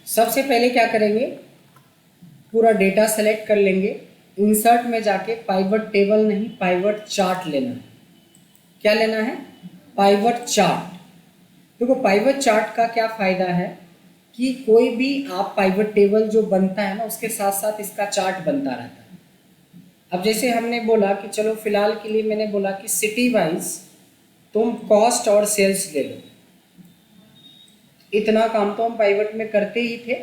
सबसे पहले क्या करेंगे, पूरा डेटा सेलेक्ट कर लेंगे। इंसर्ट में जाके पाइवट टेबल नहीं, पाइवट चार्ट लेना है। क्या लेना है? Pivot chart. देखो पाइवट चार्ट का क्या फ़ायदा है कि कोई भी आप पाइवट टेबल जो बनता है ना, उसके साथ साथ इसका चार्ट बनता रहता है। अब जैसे हमने बोला कि चलो फिलहाल के लिए मैंने बोला कि सिटी वाइज तुम कॉस्ट और सेल्स ले लो। इतना काम तो हम पाइवट में करते ही थे,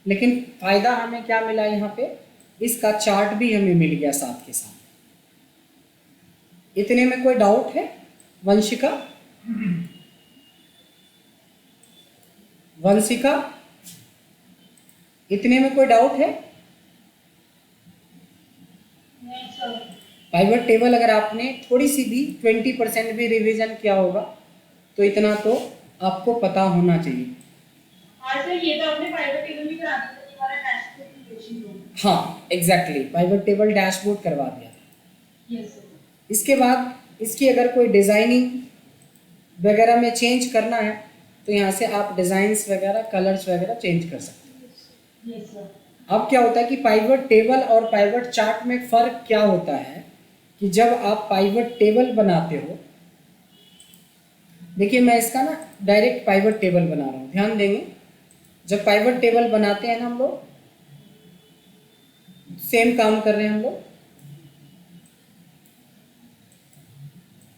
लेकिन फ़ायदा हमें क्या मिला यहाँ पे, इसका चार्ट भी हमें मिल गया साथ के साथ। इतने में कोई डाउट है? वंशिका, वंशिका, इतने में कोई डाउट है? पाइवट टेबल अगर आपने थोड़ी सी भी 20% भी रिवीजन किया होगा तो इतना तो आपको पता होना चाहिए। सर ये तो आपने पाइवट टेबल भी करा दिया था, हमारा डैशबोर्ड क्रिएशन हो। हाँ एग्जैक्टली, पाइवट टेबल डैशबोर्ड करवा दिया। Yes sir. इसके बाद इसकी अगर कोई डिज़ाइनिंग वगैरह में चेंज करना है तो यहाँ से आप डिज़ाइंस वगैरह, कलर्स वगैरह चेंज कर सकते हैं। Yes sir. अब क्या होता है कि पाइवट टेबल और पाइवट चार्ट में फ़र्क क्या होता है कि जब आप पाइवट टेबल बनाते हो, देखिए मैं इसका ना डायरेक्ट पाइवट टेबल बना रहा हूँ, ध्यान देंगे। जब पाइवट टेबल बनाते हैं ना हम लोग, सेम काम कर रहे हैं हम लोग,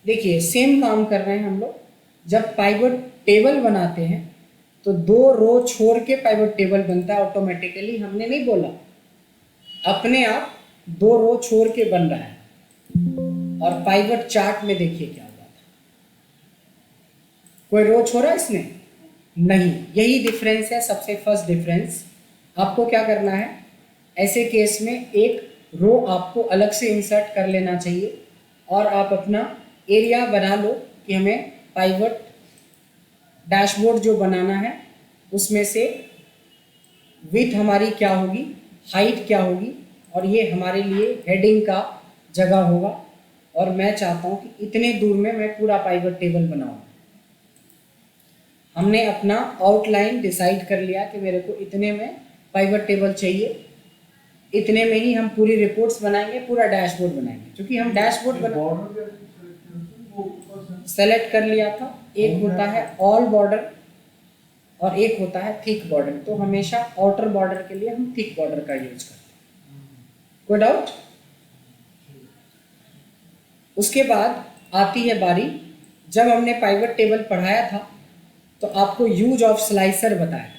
देखिए सेम काम कर रहे हैं हम लोग। जब पाइवट टेबल बनाते हैं तो 2 रो छोड़ के पाइवट टेबल बनता है ऑटोमेटिकली, हमने नहीं बोला, अपने आप 2 रो छोड़ के बन रहा है। और पाइवट चार्ट में देखिए क्या हुआ था, कोई रो छोड़ा इसने? नहीं। यही डिफरेंस है, सबसे फर्स्ट डिफरेंस। आपको क्या करना है, ऐसे केस में एक रो आपको अलग से इंसर्ट कर लेना चाहिए और आप अपना एरिया बना लो कि हमें पाइवट डैशबोर्ड जो बनाना है उसमें से विड्थ हमारी क्या होगी, हाइट क्या होगी, और ये हमारे लिए हेडिंग का जगह होगा। और मैं चाहता हूँ कि इतने दूर में मैं पूरा पाइवट टेबल बनाऊँ। हमने अपना आउटलाइन डिसाइड कर लिया कि मेरे को इतने में पाइवट टेबल चाहिए, इतने में ही हम पूरी रिपोर्ट्स बनाएंगे, पूरा डैशबोर्ड बनाएंगे। क्योंकि हम डैशबोर्ड सेलेक्ट कर लिया था, एक होता है ऑल बॉर्डर और एक होता है थिक बॉर्डर। तो हमेशा आउटर बॉर्डर के लिए हम थिक बॉर्डर का यूज करते हैं। कोई डाउट? उसके बाद आती है बारी, जब हमने पाइवट टेबल पढ़ाया था तो आपको यूज ऑफ स्लाइसर बताया था।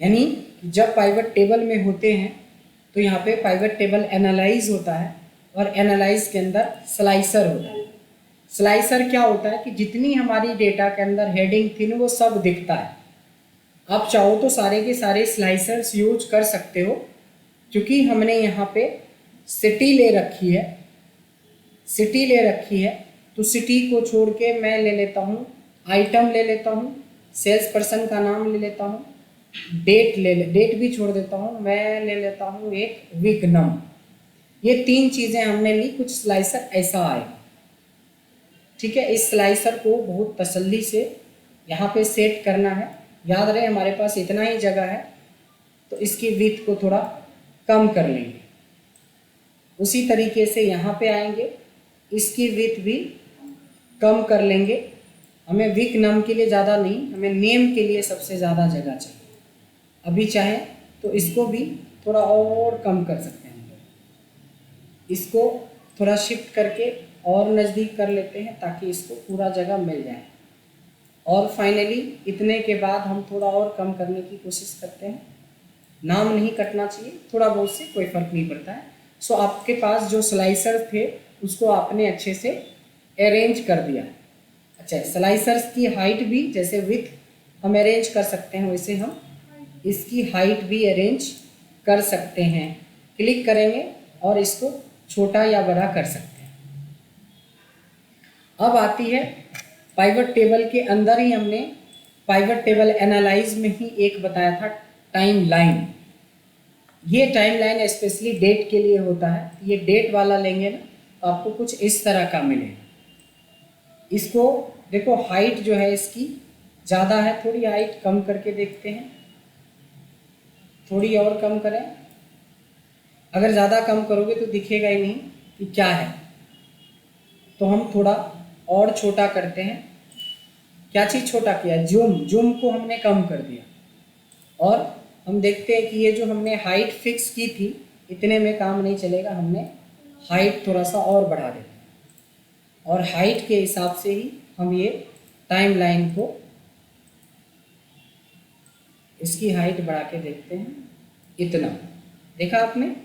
यानी जब पाइवट टेबल में होते हैं तो यहाँ पे पाइवट टेबल एनालाइज होता है और एनालाइज के अंदर स्लाइसर होता है। स्लाइसर क्या होता है कि जितनी हमारी डेटा के अंदर हेडिंग थी वो सब दिखता है। आप चाहो तो सारे के सारे स्लाइसर्स यूज कर सकते हो, क्योंकि हमने यहाँ पे सिटी ले रखी है, सिटी ले रखी है तो सिटी को छोड़ के मैं ले लेता हूँ आइटम, ले लेता हूँ सेल्स पर्सन का नाम, ले लेता हूँ डेट भी छोड़ देता हूँ, मैं ले लेता हूँ एक विकनम। ये 3 चीज़ें हमने ली, कुछ स्लाइसर ऐसा आएगा। ठीक है, इस स्लाइसर को बहुत तसल्ली से यहाँ पे सेट करना है। याद रहे हमारे पास इतना ही जगह है तो इसकी विड्थ को थोड़ा कम कर लेंगे। उसी तरीके से यहाँ पे आएंगे, इसकी विड्थ भी कम कर लेंगे। हमें विक नम के लिए ज़्यादा नहीं, हमें नेम के लिए सबसे ज़्यादा जगह चाहिए। अभी चाहें तो इसको भी थोड़ा और कम कर सकते हैं हम लोग, इसको थोड़ा शिफ्ट करके और नज़दीक कर लेते हैं ताकि इसको पूरा जगह मिल जाए। और फाइनली इतने के बाद हम थोड़ा और कम करने की कोशिश करते हैं। नाम नहीं कटना चाहिए, थोड़ा बहुत से कोई फ़र्क नहीं पड़ता है। सो आपके पास जो स्लाइसर थे उसको आपने अच्छे से अरेंज कर दिया। अच्छा, स्लाइसर्स की हाइट भी जैसे विथ हम अरेंज कर सकते हैं, वैसे हम इसकी हाइट भी अरेंज कर सकते हैं। क्लिक करेंगे और इसको छोटा या बड़ा कर सकते हैं। अब आती है पाइवट टेबल के अंदर ही हमने पाइवट टेबल एनालाइज में ही एक बताया था, टाइम लाइन। ये टाइम लाइन स्पेशली डेट के लिए होता है। ये डेट वाला लेंगे ना तो आपको कुछ इस तरह का मिलेगा। इसको देखो, हाइट जो है इसकी ज़्यादा है, थोड़ी हाइट कम करके देखते हैं। थोड़ी और कम करें, अगर ज़्यादा कम करोगे तो दिखेगा ही नहीं कि क्या है। तो हम थोड़ा और छोटा करते हैं। क्या चीज़ छोटा किया? जूम को हमने कम कर दिया। और हम देखते हैं कि ये जो हमने हाइट फिक्स की थी इतने में काम नहीं चलेगा, हमने हाइट थोड़ा सा और बढ़ा देते हैं। और हाइट के हिसाब से ही हम ये टाइमलाइन को, इसकी हाइट बढ़ा के देखते हैं। इतना देखा आपने?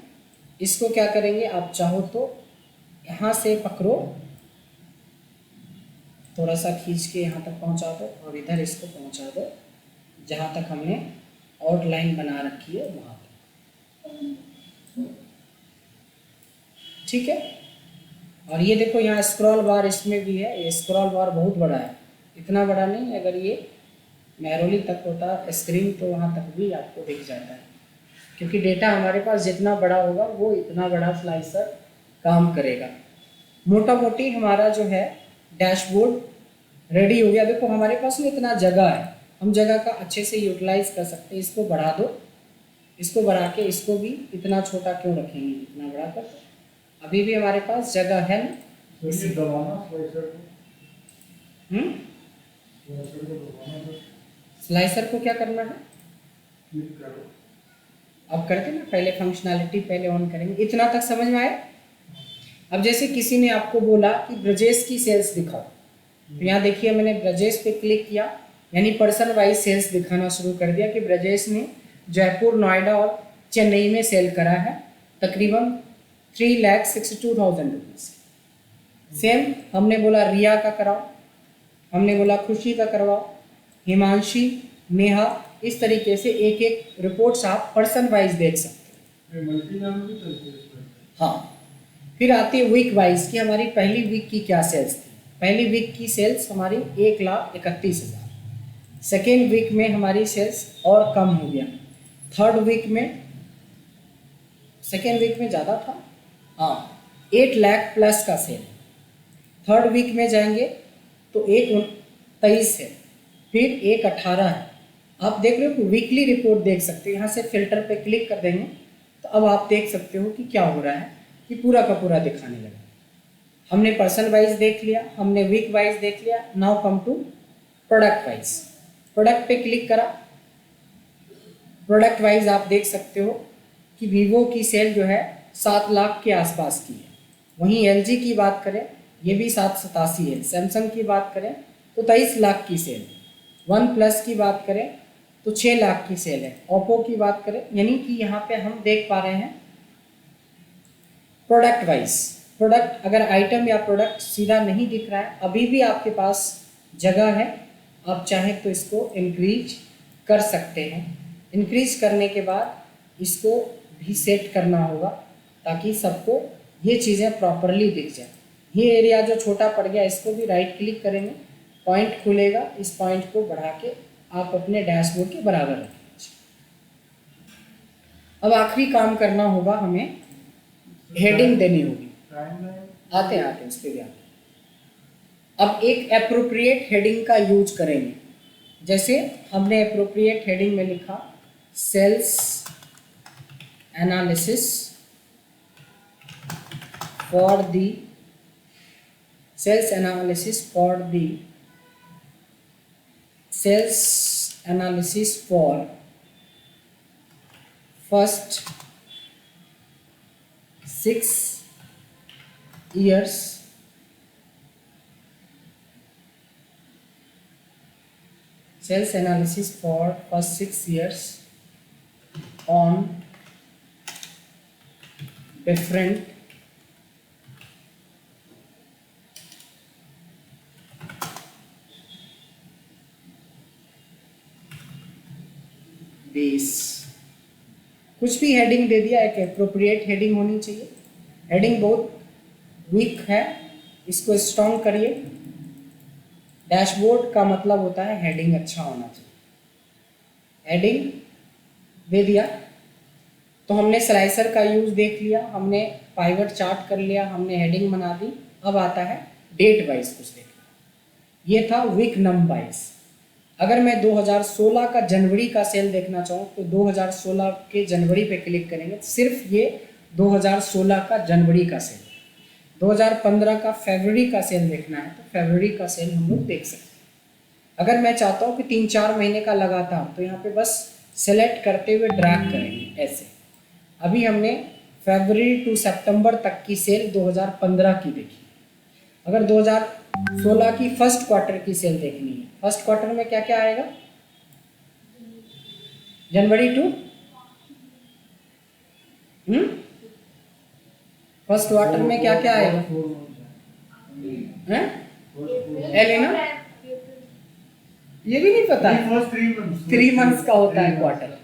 इसको क्या करेंगे, आप चाहो तो यहाँ से पकड़ो, थोड़ा सा खींच के यहाँ तक पहुँचा दो और इधर इसको पहुँचा दो जहाँ तक हमने आउटलाइन बना रखी है वहाँ तक। ठीक है। और ये देखो यहाँ स्क्रॉल बार इसमें भी है, ये स्क्रॉल बार बहुत बड़ा है, इतना बड़ा नहीं। अगर ये मैरोली तक होता स्क्रीन तो वहाँ तक भी आपको दिख जाता है, क्योंकि डेटा हमारे पास जितना बड़ा होगा वो इतना बड़ा स्लाइसर काम करेगा। मोटा मोटी हमारा जो है डैशबोर्ड रेडी हो गया। देखो हमारे पास में इतना जगह है, हम जगह का अच्छे से यूटिलाइज कर सकते हैं। इसको बढ़ा दो, इसको बढ़ा के इसको भी इतना छोटा क्यों रखेंगे, इतना बड़ा कर, अभी भी हमारे पास जगह है ना। स्लाइसर को क्या करना है, अब करते ना, पहले फंक्शनैलिटी पहले ऑन करेंगे। इतना तक समझ में आया? अब जैसे किसी ने आपको बोला कि ब्रजेश की सेल्स दिखाओ, तो यहाँ देखिए मैंने ब्रजेश पे क्लिक किया, यानी पर्सन वाइज सेल्स दिखाना शुरू कर दिया कि ब्रजेश ने जयपुर, नोएडा और चेन्नई में सेल करा है तकरीबन 3,62,000 रुपीज़। सेम हमने बोला रिया का कराओ, हमने बोला खुशी का करवाओ, हिमांशी, नेहा, इस तरीके से एक एक रिपोर्ट्स आप पर्सन वाइज देख सकते हैं। हाँ, फिर आती है वीक वाइज की हमारी पहली वीक की क्या सेल्स थी। पहली वीक की सेल्स हमारी 1,31,000। सेकेंड वीक में हमारी सेल्स और कम हो गया। थर्ड वीक में, सेकेंड वीक में ज़्यादा था, हाँ 8 लाख प्लस का सेल। थर्ड वीक में जाएंगे तो 1,23 है, फिर 1,18 है। आप देख रहे हो कि वीकली रिपोर्ट देख सकते हो। यहाँ से फिल्टर पे क्लिक कर देंगे तो अब आप देख सकते हो कि क्या हो रहा है, कि पूरा का पूरा दिखाने लगा। हमने पर्सन वाइज देख लिया, हमने वीक वाइज देख लिया। Now come to product wise. Product पे क्लिक करा, प्रोडक्ट वाइज आप देख सकते हो कि वीवो की सेल जो है 7 लाख के आसपास की है। वहीं एलजी की बात करें, ये भी 787 है। सैमसंग की बात करें तो 23 लाख की सेल है। वन प्लस की बात करें तो 6 लाख की सेल है। ओप्पो की बात करें, यानी कि यहाँ पे हम देख पा रहे हैं प्रोडक्ट वाइज। प्रोडक्ट अगर आइटम या प्रोडक्ट सीधा नहीं दिख रहा है, अभी भी आपके पास जगह है, आप चाहें तो इसको इंक्रीज कर सकते हैं। इंक्रीज करने के बाद इसको भी सेट करना होगा ताकि सबको ये चीज़ें प्रॉपरली दिख जाए। ये एरिया जो छोटा पड़ गया इसको भी राइट क्लिक करेंगे, पॉइंट खुलेगा, इस पॉइंट को बढ़ा के आप अपने डैशबोर्ड के बराबर रखें। अब आखिरी काम करना होगा, हमें हेडिंग देनी होगी। आते हैं उस पर भी आते। अब एक एप्रोप्रिएट हेडिंग का यूज करेंगे। जैसे हमने एप्रोप्रिएट हेडिंग में लिखा sales analysis for the sales analysis for first 6 years sales analysis for first 6 years on different base. कुछ भी हेडिंग दे दिया, एक एप्रोप्रिएट हेडिंग होनी चाहिए। हेडिंग बहुत वीक है, इसको स्ट्रॉन्ग करिए। डैशबोर्ड का मतलब होता है हेडिंग अच्छा होना चाहिए। हेडिंग दे दिया तो हमने स्लाइसर का यूज़ देख लिया, हमने पाइवट चार्ट कर लिया, हमने हेडिंग बना दी। अब आता है डेट वाइज कुछ देखना। ये था वीक नंबर वाइज। अगर मैं 2016 का जनवरी का सेल देखना चाहूँ तो 2016 के जनवरी पे क्लिक करेंगे, सिर्फ ये 2016 का जनवरी का सेल। 2015 का फरवरी का सेल देखना है तो फरवरी का सेल हम लोग देख सकते हैं। अगर मैं चाहता हूँ कि 3-4 महीने का लगातार, तो यहाँ पे बस सेलेक्ट करते हुए ड्रैग करेंगे ऐसे। अभी हमने फरवरी टू सितंबर तक की सेल 2015 की देखी। अगर 2016 की फर्स्ट क्वार्टर की सेल देखनी है, फर्स्ट क्वार्टर में क्या क्या आएगा, जनवरी टू फर्स्ट क्वार्टर में क्या क्या आएगा हैं? एलेना ये भी नहीं पता, 3 मंथ्स का होता है क्वार्टर।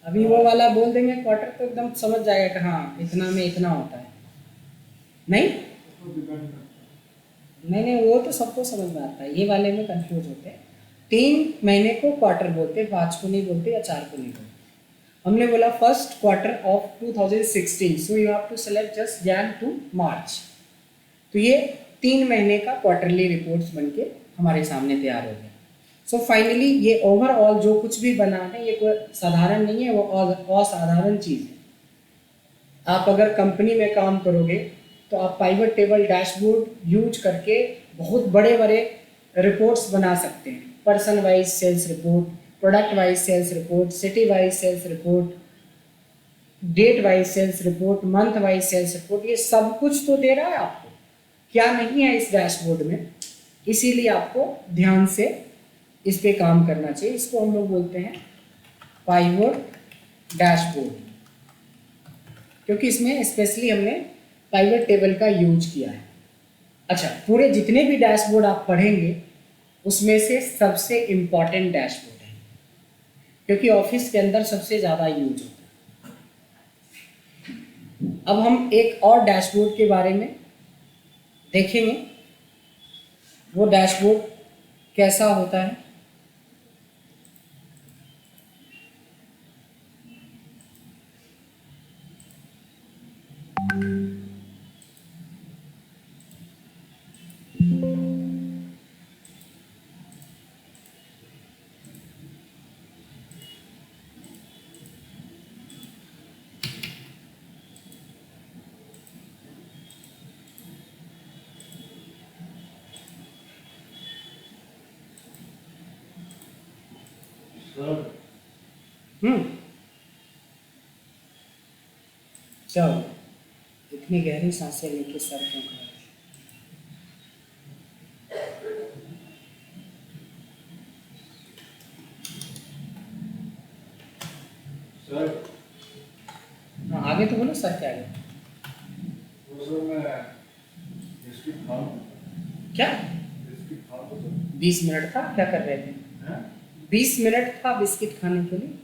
अभी वो वाला बोल देंगे क्वार्टर तो एकदम समझ जाएगा कि हाँ इतना में इतना होता है। नहीं नहीं वो तो सबको समझ में आता है, ये वाले में कंफ्यूज होते हैं। 3 महीने को क्वार्टर बोलते हैं, 5 को नहीं बोलते या 4 को नहीं बोलते। हमने बोला first quarter of 2016, so you have to select just Jan to March. तो ये 3 महीने का क्वार्टरली रिपोर्ट्स बनके हमारे सामने तैयार हो गया। सो फाइनली ये ओवरऑल जो कुछ भी बना है ये कोई साधारण नहीं है, वो असाधारण चीज़ है। आप अगर कंपनी में काम करोगे तो आप पाइवट टेबल डैशबोर्ड यूज करके बहुत बड़े बड़े रिपोर्ट्स बना सकते हैं। Person wise sales report, product wise sales report, city wise sales report, date wise sales report, month wise sales report, ये सब कुछ तो दे रहा है आपको। क्या नहीं है इस डैशबोर्ड में, इसीलिए आपको ध्यान से इस पे काम करना चाहिए। इसको हम लोग बोलते हैं पाइवट डैशबोर्ड, क्योंकि इसमें स्पेशली हमने पाइवट टेबल का यूज किया है। अच्छा, पूरे जितने भी डैशबोर्ड आप पढ़ेंगे उसमें से सबसे इम्पॉर्टेंट डैशबोर्ड है, क्योंकि ऑफिस के अंदर सबसे ज़्यादा यूज होता है। अब हम एक और डैशबोर्ड के बारे में देखेंगे, वो डैशबोर्ड कैसा होता है। चलो, इतनी गहरी सांसें लेके सर क्यों खा रहे हैं? हाँ आगे तो बोलो सर, क्या आगे क्या 20 मिनट था, क्या कर रहे थे? 20 मिनट था बिस्किट खाने के लिए।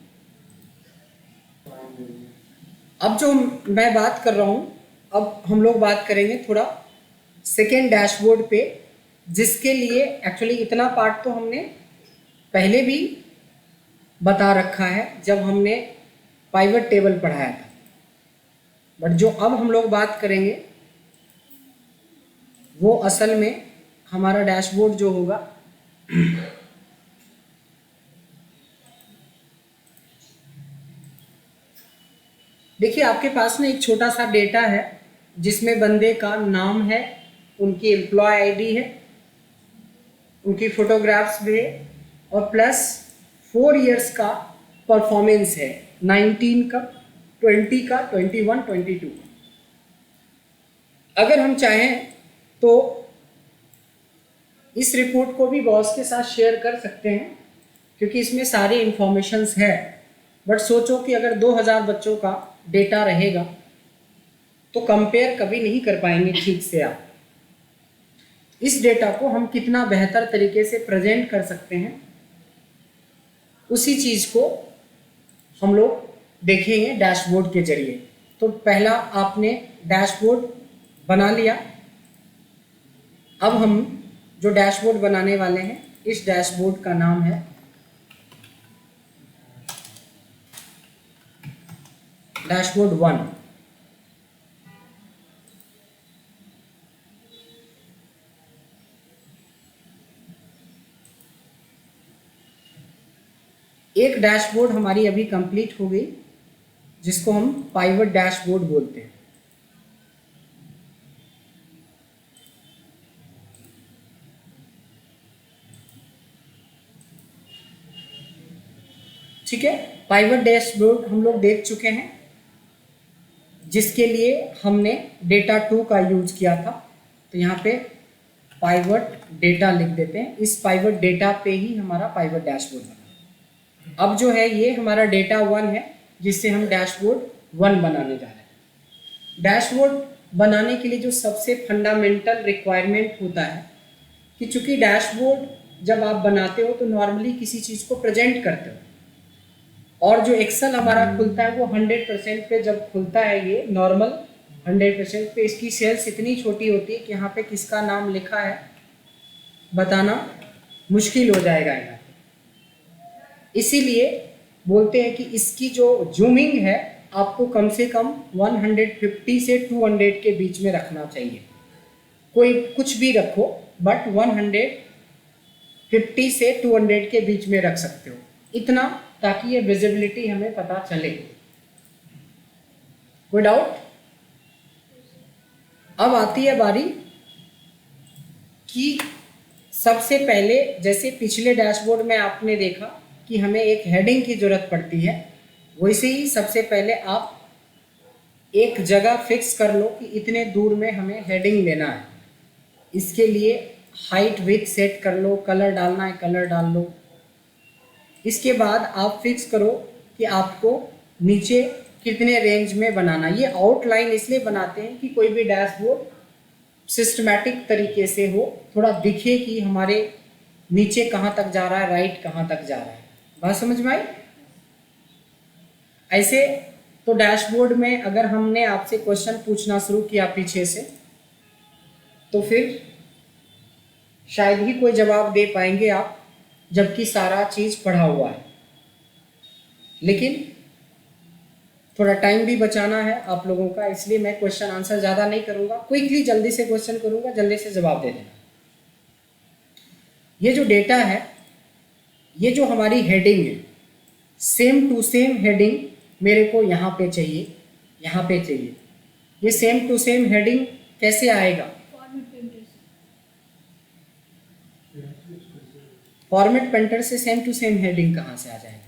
अब जो मैं बात कर रहा हूँ, अब हम लोग बात करेंगे थोड़ा सेकेंड डैशबोर्ड पे, जिसके लिए एक्चुअली इतना पार्ट तो हमने पहले भी बता रखा है जब हमने पाइवट टेबल पढ़ाया था। बट जो अब हम लोग बात करेंगे वो असल में हमारा डैशबोर्ड जो होगा देखिए आपके पास में एक छोटा सा डेटा है जिसमें बंदे का नाम है, उनकी एम्प्लॉय आईडी है, उनकी फोटोग्राफ्स भी है, और प्लस 4 इयर्स का परफॉर्मेंस है, 19 का, 20 का, 21, 22 का। अगर हम चाहें तो इस रिपोर्ट को भी बॉस के साथ शेयर कर सकते हैं, क्योंकि इसमें सारी इंफॉर्मेशंस है। बट सोचो कि अगर 2000 बच्चों का डेटा रहेगा तो कंपेयर कभी नहीं कर पाएंगे ठीक से आप। इस डेटा को हम कितना बेहतर तरीके से प्रेजेंट कर सकते हैं, उसी चीज़ को हम लोग देखेंगे डैशबोर्ड के जरिए। तो पहला आपने डैशबोर्ड बना लिया। अब हम जो डैशबोर्ड बनाने वाले हैं, इस डैशबोर्ड का नाम है डैशबोर्ड 1। एक डैशबोर्ड हमारी अभी कंप्लीट हो गई, जिसको हम पाइवट डैशबोर्ड बोलते हैं। ठीक है, पाइवट डैशबोर्ड हम लोग देख चुके हैं, जिसके लिए हमने डेटा 2 का यूज किया था। तो यहाँ पे पाइवट डेटा लिख देते हैं। इस पाइवट डेटा पे ही हमारा पाइवट डैशबोर्ड बना। अब जो है ये हमारा डेटा 1 है, जिससे हम डैशबोर्ड 1 बनाने जा रहे हैं। डैशबोर्ड बनाने के लिए जो सबसे फंडामेंटल रिक्वायरमेंट होता है कि चूंकि डैशबोर्ड जब आप बनाते हो तो नॉर्मली किसी चीज़ को प्रेजेंट करते हो, और जो एक्सेल हमारा खुलता है वो 100% पे जब खुलता है, ये नॉर्मल 100% पे इसकी सेल्स इतनी छोटी होती है कि यहाँ पे किसका नाम लिखा है बताना मुश्किल हो जाएगा यहाँ पे। इसीलिए बोलते हैं कि इसकी जो जूमिंग है आपको कम से कम 150 से 200 के बीच में रखना चाहिए। कोई कुछ भी रखो, बट 150 से 200 के बीच में रख सकते हो, इतना, ताकि ये विजिबिलिटी हमें पता चले। कोई डाउट? अब आती है बारी कि सबसे पहले, जैसे पिछले डैशबोर्ड में आपने देखा कि हमें एक हेडिंग की जरूरत पड़ती है, वैसे ही सबसे पहले आप एक जगह फिक्स कर लो कि इतने दूर में हमें हेडिंग लेना है। इसके लिए हाइट विड्थ सेट कर लो, कलर डालना है कलर डाल लो। इसके बाद आप फिक्स करो कि आपको नीचे कितने रेंज में बनाना। ये आउटलाइन इसलिए बनाते हैं कि कोई भी डैशबोर्ड सिस्टमैटिक तरीके से हो, थोड़ा दिखे कि हमारे नीचे कहाँ तक जा रहा है, राइट कहाँ तक जा रहा है। बात समझ में आई? ऐसे तो डैशबोर्ड में अगर हमने आपसे क्वेश्चन पूछना शुरू किया पीछे से, तो फिर शायद ही कोई जवाब दे पाएंगे आप, जबकि सारा चीज़ पढ़ा हुआ है। लेकिन थोड़ा टाइम भी बचाना है आप लोगों का, इसलिए मैं क्वेश्चन आंसर ज़्यादा नहीं करूँगा, क्विकली जल्दी से क्वेश्चन करूँगा, जल्दी से जवाब दे देना। ये जो डेटा है, ये जो हमारी हेडिंग है, सेम टू सेम हेडिंग मेरे को यहाँ पे चाहिए, यहाँ पे चाहिए। ये सेम टू सेम हेडिंग कैसे आएगा? फॉर्मेट पेंटर से सेम टू सेम हेडिंग कहाँ से आ जाएगा?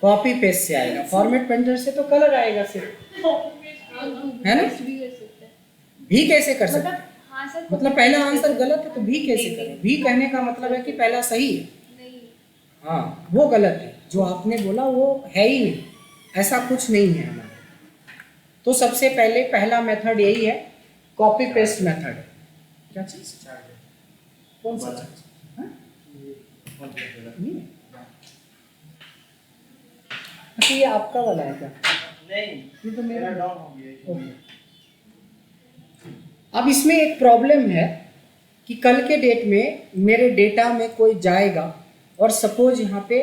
कॉपी पेस्ट से आएगा। फॉर्मेट पेंटर से तो कलर आएगा सिर्फ, है ना? भी कैसे कर सकते हैं? मतलब पहला आंसर गलत है तो भी कैसे करें? भी कहने का मतलब है कि पहला सही है। हाँ, वो गलत है, जो आपने बोला वो है ही नहीं, ऐसा कुछ नहीं है हमारा। तो सबसे पहले पहला मेथड यही है, कॉपी पेस्ट मेथड। क्या चीज? कौन सा चीज? अच्छा, ये आपका वाला है क्या? नहीं, ये तो मेरा डाउन हो गया। ओके। अब इसमें एक प्रॉब्लम है कि कल के डेट में मेरे डेटा में कोई जाएगा और सपोज यहाँ पे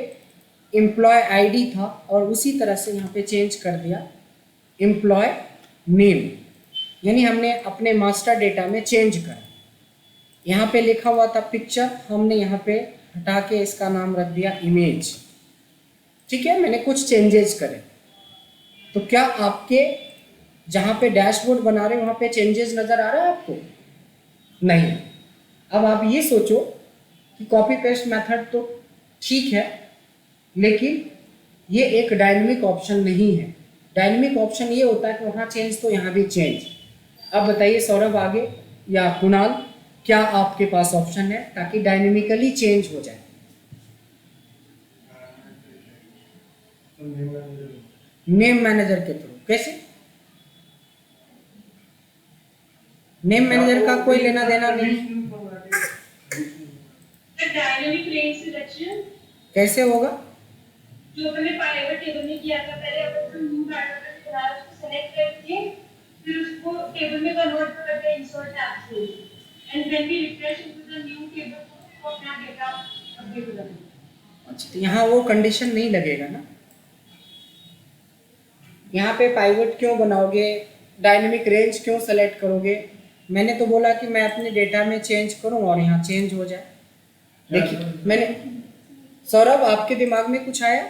एम्प्लॉय आईडी था और उसी तरह से यहाँ पे चेंज कर दिया एम्प्लॉय नेम, यानी हमने अपने मास्टर डेटा में चेंज कर, यहाँ पे लिखा हुआ था पिक्चर, हमने यहाँ पे हटा के इसका नाम रख दिया इमेज। ठीक है, मैंने कुछ चेंजेस करे, तो क्या आपके जहाँ पे डैशबोर्ड बना रहे हैं वहाँ पे चेंजेस नज़र आ रहा है आपको? नहीं। अब आप ये सोचो कि कॉपी पेस्ट मेथड तो ठीक है, लेकिन ये एक डायनेमिक ऑप्शन नहीं है। डायनेमिक ऑप्शन ये होता है कि वहाँ चेंज तो यहाँ भी चेंज। अब बताइए सौरभ आगे या कुणाल, क्या आपके पास ऑप्शन है ताकि डायनेमिकली चेंज हो जाए? नेम मैनेजर के थ्रू। कैसे? नेम मैनेजर का कोई लेना देना नहीं। डायनामिक रेंज सिलेक्शन कैसे होगा? जो मैंने पाइवट टेबल में किया था, पहले अपन न्यू डाटा बना उसको सेलेक्ट करके फिर उसको टेबल में कन्वर्ट करके इंसर्ट टैब से, and when we refresh into the new table तो अपना डेटा अपडेट हो जाता है। अच्छा, तो यहाँ वो कंडीशन नहीं लगेगा ना? यहाँ पे पाइवट क्यों बनाओगे, डायनेमिक रेंज क्यों सेलेक्ट करोगे? मैंने तो बोला कि मैं अपने डेटा में चेंज करूँ और यहाँ चेंज हो जाए। देखिए मैंने सौरभ, आपके दिमाग में कुछ आया?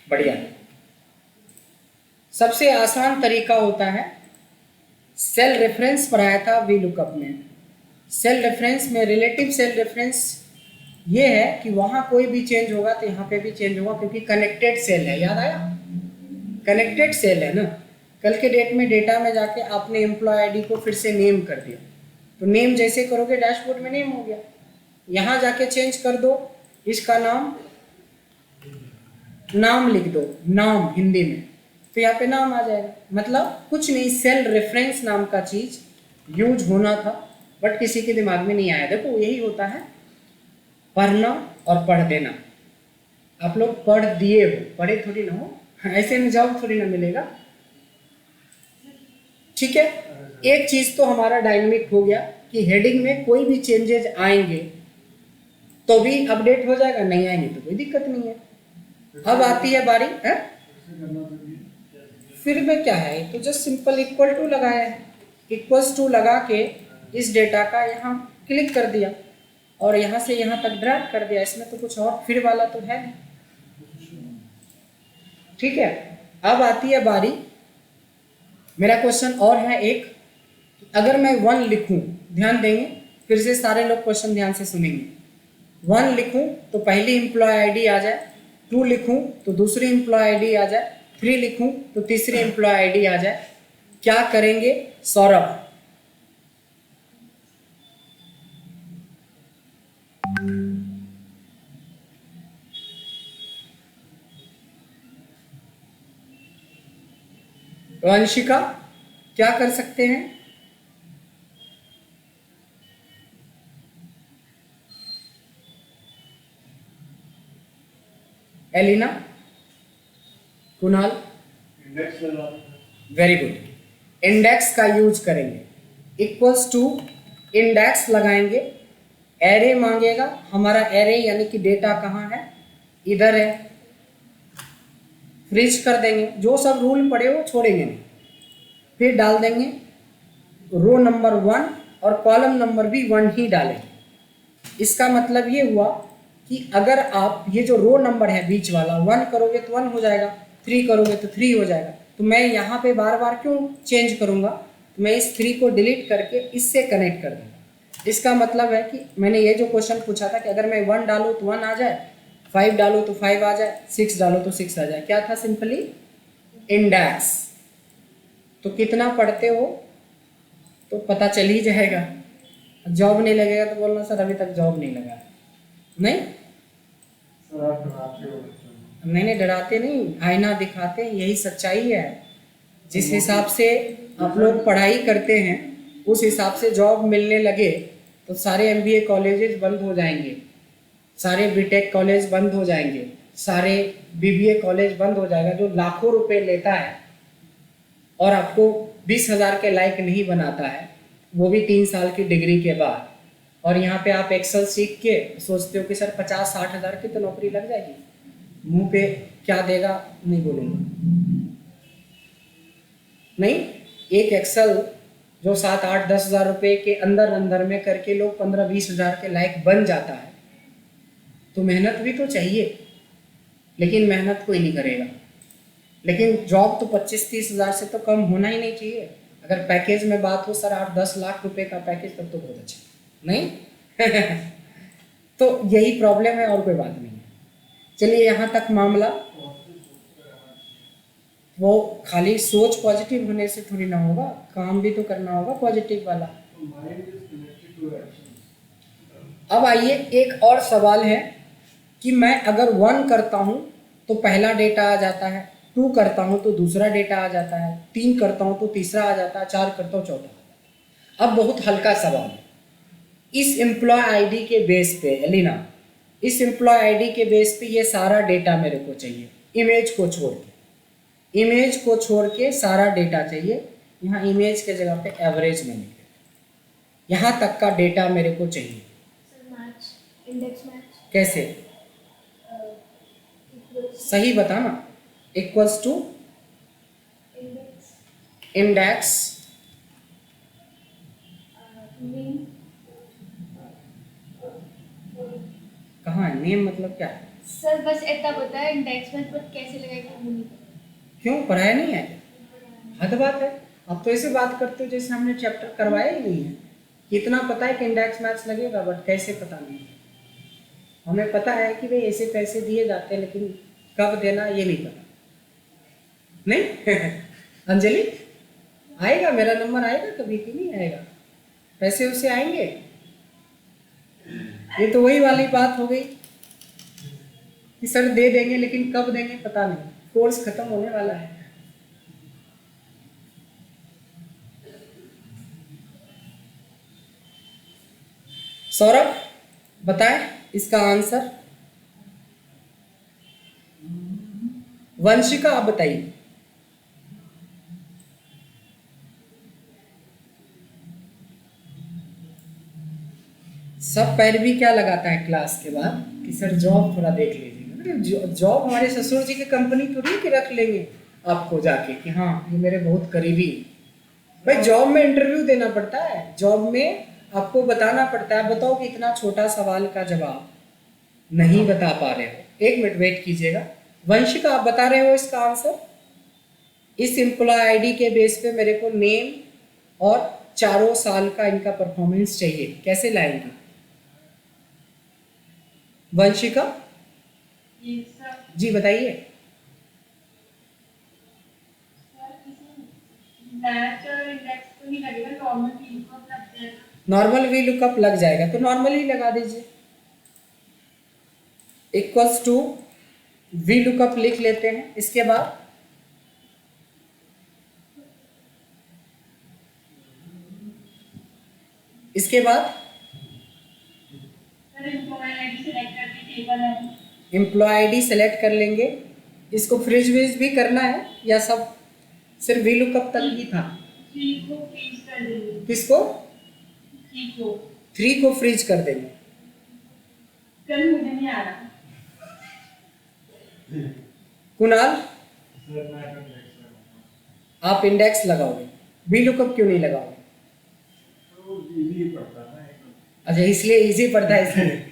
बढ़िया। सबसे आसान तरीका होता है, सेल रेफरेंस पढ़ाया था वी लुकअप में। सेल रेफरेंस में रिलेटिव सेल रेफरेंस ये है कि वहां कोई भी चेंज होगा तो यहाँ पे भी चेंज होगा, क्योंकि कनेक्टेड सेल है। याद आया? कनेक्टेड सेल है ना। कल के डेट में डेटा में जाके आपने एम्प्लॉय आईडी को फिर से नेम कर दिया, तो नेम जैसे करोगे डैशबोर्ड में नेम हो गया। यहाँ जाके चेंज कर दो, इसका नाम लिख दो, नाम हिंदी में, तो यहाँ पे नाम आ जाएगा। मतलब कुछ नहीं, सेल रेफरेंस नाम का चीज यूज होना था, बट किसी के दिमाग में नहीं आया। देखो यही होता है पढ़ना और पढ़ देना। आप लोग पढ़ दिए हो, पढ़े थोड़ी ना हो, ऐसे में जॉब थोड़ी ना मिलेगा। ठीक है, एक चीज तो हमारा डायनेमिक हो गया कि हेडिंग में कोई भी चेंजेज आएंगे तो भी अपडेट हो जाएगा, नहीं आएंगे तो कोई दिक्कत नहीं है। अब आती है बारी है? फिर में क्या है, तो जस्ट सिंपल इक्वल टू लगाया है। इक्वल्स टू लगा के इस डेटा का यहाँ क्लिक कर दिया और यहाँ से यहाँ तक ड्रैग कर दिया। इसमें तो कुछ और फिर वाला तो है नहीं। ठीक है, अब आती है बारी, मेरा क्वेश्चन और है एक। अगर मैं 1 लिखूं, ध्यान देंगे, फिर से सारे लोग क्वेश्चन ध्यान से सुनेंगे। 1 लिखूं तो पहली एम्प्लॉय आईडी आ जाए, 2 लिखूं तो दूसरी एम्प्लॉय आईडी आ जाए, 3 लिखूं तो तीसरी एम्प्लॉय आईडी आ जाए। क्या करेंगे सौरभ? वंशिका, क्या कर सकते हैं? Elina, Kunal, very good. Index का यूज करेंगे। इक्वल्स टू इंडेक्स लगाएंगे, एरे मांगेगा। हमारा एरे यानी कि डेटा कहाँ है? इधर है। फ्रीज कर देंगे, जो सब रूल पड़े वो छोड़ेंगे नहीं। फिर डाल देंगे रो नंबर 1 और कॉलम नंबर भी 1 ही डालेंगे। इसका मतलब ये हुआ कि अगर आप ये जो रो नंबर है बीच वाला 1 करोगे तो 1 हो जाएगा, 3 करोगे तो 3 हो जाएगा। तो मैं यहाँ पे बार बार क्यों चेंज करूँगा? तो मैं इस 3 को डिलीट करके इससे कनेक्ट कर दूँगा। इसका मतलब है कि मैंने ये जो क्वेश्चन पूछा था कि अगर मैं 1 डालूँ तो 1 आ जाए, 5 डालो तो 5 आ जाए, 6 डालो तो 6 आ जाए। क्या था? Simply index. तो कितना पढ़ते हो तो पता चल ही जाएगा। जॉब नहीं लगेगा तो बोलना सर अभी तक जॉब नहीं लगा। नहीं नहीं, डराते नहीं, आईना दिखाते हैं, यही सच्चाई है। जिस हिसाब से आप लोग पढ़ाई करते हैं उस हिसाब से जॉब मिलने लगे तो सारे MBA कॉलेजेस बंद हो जाएंगे, सारे बीटेक कॉलेज बंद हो जाएंगे, सारे BBA कॉलेज बंद हो जाएगा। जो लाखों रुपए लेता है और आपको 20,000 के लायक नहीं बनाता है, वो भी 3 साल की डिग्री के बाद, और यहाँ पे आप एक्सेल सीख के सोचते हो कि सर 50-60 हज़ार की तो नौकरी लग जाएगी। मुंह पे क्या देगा नहीं बोलूँगा। नहीं, एक एक्सेल जो 7-8-10 हज़ार रुपये के अंदर में करके लोग 15-20 हज़ार के लायक बन जाता है, तो मेहनत भी तो चाहिए, लेकिन मेहनत कोई नहीं करेगा। लेकिन जॉब तो 25-30 हज़ार से तो कम होना ही नहीं चाहिए। अगर पैकेज में बात हो सर 8-10 लाख रुपए का पैकेज, तब तो बहुत अच्छा। नहीं तो यही प्रॉब्लम है और कोई बात नहीं है। चलिए यहाँ तक मामला। वो खाली सोच पॉजिटिव होने से थोड़ी ना होगा, काम भी तो करना होगा पॉजिटिव वाला। अब आइए, एक और सवाल है कि मैं अगर 1 करता हूँ तो पहला डेटा आ जाता है, 2 करता हूँ तो दूसरा डेटा आ जाता है, 3 करता हूँ तो तीसरा आ जाता है, 4 करता हूँ चौथा आ जाता है। अब बहुत हल्का सवाल है। इस एम्प्लॉय आईडी के बेस पे एलिना, इस एम्प्लॉय आईडी के बेस पे ये सारा डेटा मेरे को चाहिए, इमेज को छोड़ के। इमेज को छोड़ के सारा डेटा चाहिए। यहाँ इमेज के जगह पे एवरेज में लिख देते, यहाँ तक का डेटा मेरे को चाहिए। इंडेक्स मैच कैसे? सही बताना। इक्वल्स टू इंडेक्स नेम मतलब क्या है? सर बस इतना पता है इंडेक्स में पर कैसे लगेगा वो नहीं पता। क्यों पढ़ाया नहीं है? हद बात है। आप तो ऐसे बात करते हो जैसे हमने चैप्टर करवाया ही नहीं है। इतना पता है कि इंडेक्स मैथ्स लगेगा, बट कैसे पता नहीं। हमें पता है कि भाई ऐसे पैसे दिए जाते हैं, लेकिन कब देना ये नहीं पता। नहीं अंजलि, आएगा मेरा नंबर आएगा कभी कि नहीं आएगा? पैसे उसे आएंगे? ये तो वही वाली बात हो गई कि सर दे देंगे, लेकिन कब देंगे पता नहीं। कोर्स खत्म होने वाला है। सौरभ बताएं इसका आंसर। वंशिका आप बताइए। सब पैरवी क्या लगाता है क्लास के बाद कि सर जॉब थोड़ा देख लीजिए। जॉब हमारे ससुर जी की कंपनी थोड़ी कि रख लेंगे आपको जाके कि हाँ ये मेरे बहुत करीबी। भाई जॉब में इंटरव्यू देना पड़ता है, जॉब में आपको बताना पड़ता है। बताओ कि इतना छोटा सवाल का जवाब नहीं बता पा रहे हो। एक मिनट वेट कीजिएगा। वंशिका आप बता रहे हो इसका आंसर। इस एम्प्लॉय आईडी के बेस पे मेरे को नेम और 4 साल का इनका परफॉर्मेंस चाहिए, कैसे लाएंगे वंशिका? ये सर जी बताइए। मैच और इंडेक्स तो नहीं लगेगा, नॉर्मल भी लुकअप लग जाएगा। नॉर्मल वी लुकअप लग जाएगा, तो नॉर्मल ही लगा दीजिए। इक्वल्स टू वी लुकअप लिख लेते हैं। इसके बाद सर एम्प्लॉय आईडी सिलेक्ट करके टेबल है, एम्प्लॉय आईडी सेलेक्ट कर लेंगे। इसको फ्रिज विज भी करना है या सब सिर्फ वी लुकअप तक ही था? 3 को फ्रीज कर देंगे। किसको? 3 को 3 को फ्रीज कर देंगे। कल मुझे नहीं आ रहा। कुणाल आप इंडेक्स लगाओगे, वी लुकअप क्यों नहीं लगाओगे? अच्छा इसलिए इजी पड़ता है इसलिए।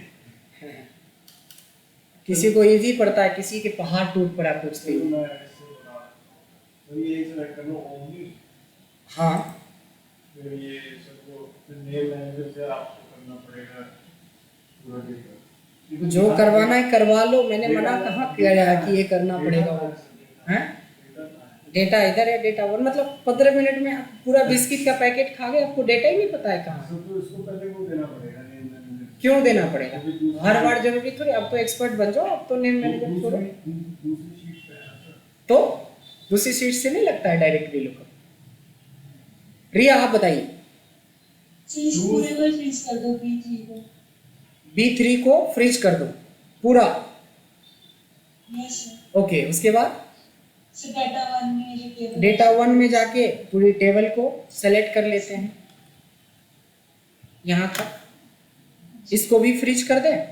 किसी को इजी पड़ता है, किसी के पहाड़ टूट पड़ा पूछते हो। हाँ जो करवाना है करवा लो। मैंने मना कहाँ किया है कि ये करना पड़ेगा वो है। डेटा इधर है, डेटा वन मतलब 15 मिनट में आप पूरा बिस्किट का पैकेट खा गए, आपको डेटा ही नहीं पता है कहाँ। क्यों देना पड़ेगा? हर बार जरूरी थोड़ी। अब तो एक्सपर्ट बन जाओ, अब तो नेम मैनेजर छोड़ो। तो दूसरी शीट से नहीं लगता है डायरेक्ट वी लुकअप। रिया आप बताइए। चीज पूरे को फ्रीज कर दो, B3 को। B3 को फ्रीज कर दो पूरा। Yes sir. ओके उसके बाद सर डेटा 1 में जो टेबल, डेटा 1 में जाके पूरी टेबल को सेलेक्ट कर लेते हैं यहाँ तक। इसको भी फ्रीज कर दें।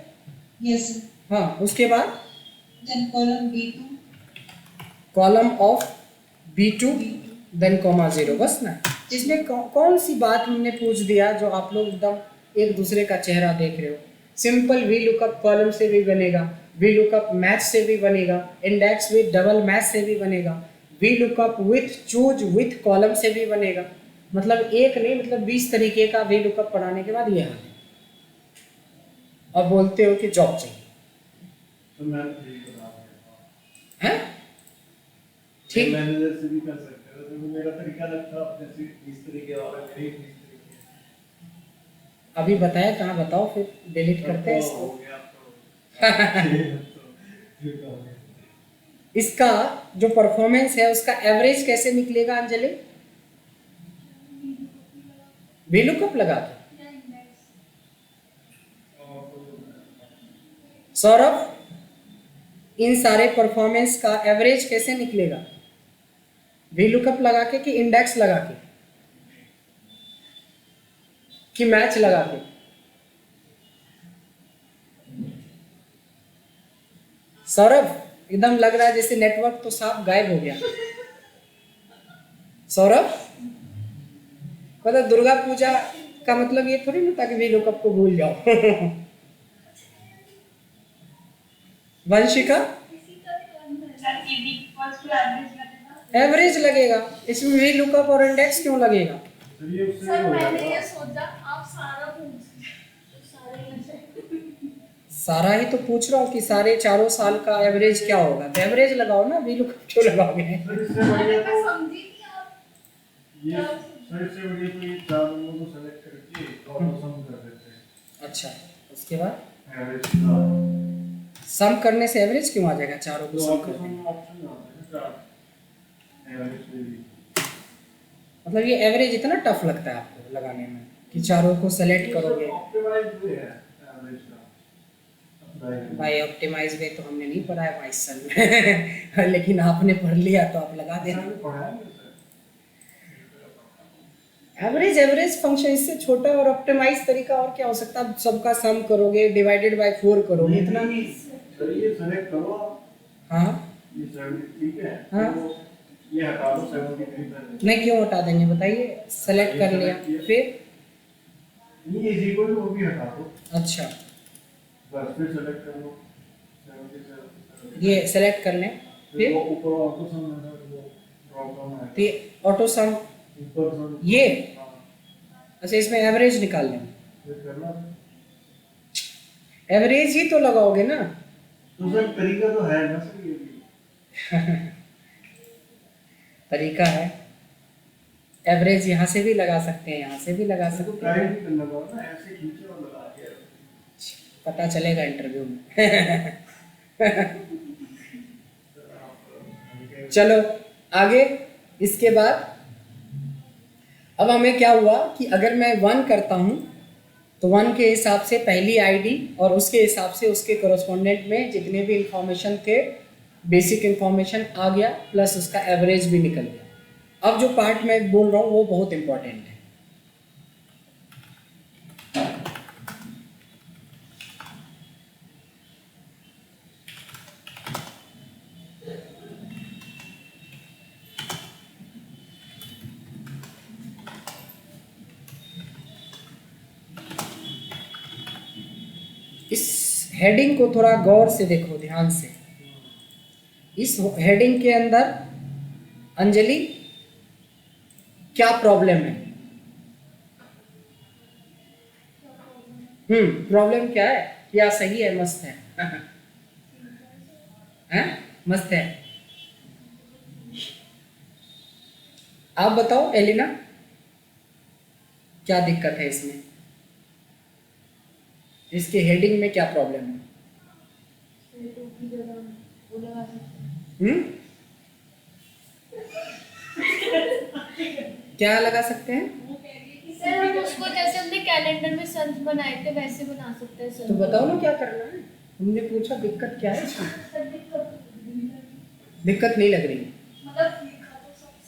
Yes sir. हाँ उसके बाद then column B2, column of B2 then comma 0। बस ना। इसमें कौन सी बात हमने पूछ दिया जो आप लोग एकदम एक दूसरे का चेहरा देख रहे हो। सिंपल वी लुकअप कॉलम से भी बनेगा, वी लुकअप मैच से भी बनेगा, इंडेक्स विथ डबल मैच से भी बनेगा, V lookup with choose with column से भी बनेगा। मतलब एक नहीं, मतलब 20 तरीके का वी लुकअप पढ़ाने के बाद ये हाल है। अब बोलते हो कि जॉब चाहिए हैं? ठीक मैनेजर से भी कर सकते हो, तो मेरा तरीका लगता है अपने से 20 तरीके वाला मेरे 20 तरीके। अभी बताया कहाँ, बताओ फिर डिलीट करते हैं इसको। हो गया तो इसका जो परफॉर्मेंस है उसका एवरेज कैसे निकलेगा अंजलि? वी लुकअप लगा के। सौरभ इन सारे परफॉर्मेंस का एवरेज कैसे निकलेगा? वी लुकअप लगा के कि इंडेक्स लगा के कि मैच लगा के? सौरभ एकदम लग रहा है जैसे नेटवर्क तो साफ गायब हो गया। सौरभ मतलब दुर्गा पूजा का मतलब ये थोड़ी ना था कि वी लुकअप को भूल जाओ। Vanshika ED equals to average लगेगा। एवरेज लगेगा, इसमें वी लुकअप और इंडेक्स क्यों लगेगा? सर ये उससे सर हो मैंने जाएगा। ये सोचा आप सारा पूछ तो सारे लग जाएंगे। सारा ही तो पूछ रहा हूँ कि सारे चारों साल का एवरेज क्या होगा, तो एवरेज लगाओ ना, वी लुकअप क्यों लगाओगे? सर इससे अरे बढ़िया मैं तो समझी नहीं आप ये सर इससे बढ़िया तो ये चार नंबर को सेलेक्ट करके और सम कर देते हैं अच्छा, उसके बाद एवरेज का। सम करने से एवरेज क्यों आ जाएगा? चारों को तो सम आपको करने, सम ऑप्शन आता है ना चार एवरेज के लिए। मतलब ये एवरेज इतना टफ लगता है आपको लगाने में कि चारों को सेलेक्ट करोगे? ऑप्टिमाइज वे है एवरेज का। भाई ऑप्टिमाइज वे तो हमने नहीं पढ़ा है भाई सन में लेकिन आपने पढ़ लिया तो आप लगा देना। एवरेज एवरेज फंक्शन इससे छोटा और ऑप्टिमाइज तरीका और क्या हो सकता है? सबका सम करोगे, डिवाइडेड बाय 4 करोगे, इतना। सर ये सेलेक्ट करो आप, हाँ ये 70 ठीक है। हाँ। तो ये हटा दो 73 पहले। नहीं, क्यों हटा देंगे बताइए? सेलेक्ट कर लिया, फिर नहीं इज इक्वल टू वो भी हटा दो, अच्छा बस फिर सेलेक्ट कर लो 77। ये सेलेक्ट कर लें, फिर फिर वो ऊपर ऑटो सम है वो ड्रॉप डाउन है तो ये ऑटो सम, ऊपर सम ये हाँ अच्छा इसमें एवरेज निकाल लें। फिर करना। एवरेज ही तो लगाओगे ना। तो सर तरीका तो है ना सर ये भी। तरीका है, एवरेज यहाँ से भी लगा सकते हैं, यहाँ से भी लगा तो सकते हैं, काइंड करना होगा ना ऐसे खींचे और लगा के। पता चलेगा इंटरव्यू में चलो आगे। इसके बाद अब हमें क्या हुआ कि अगर मैं 1 करता हूँ तो 1 के हिसाब से पहली आईडी और उसके हिसाब से उसके कोरस्पोंडेंट में जितने भी इंफॉर्मेशन थे, बेसिक इंफॉर्मेशन आ गया, प्लस उसका एवरेज भी निकल गया। अब जो पार्ट मैं बोल रहा हूँ वो बहुत इंपॉर्टेंट है। इस हेडिंग को थोड़ा गौर से देखो, ध्यान से। इस हेडिंग के अंदर अंजलि क्या प्रॉब्लम है? प्रॉब्लम क्या है? क्या सही है? मस्त है हैं? मस्त है। आप बताओ एलिना, क्या दिक्कत है इसमें? इसके हेडिंग में क्या प्रॉब्लम है? क्या लगा सकते हैं? सर हम उसको जैसे हमने कैलेंडर में संत बनाए थे वैसे बना सकते हैं सर। तो बताओ ना क्या करना है। हमने पूछा दिक्कत क्या है इसमें? दिक्कत नहीं लग रही?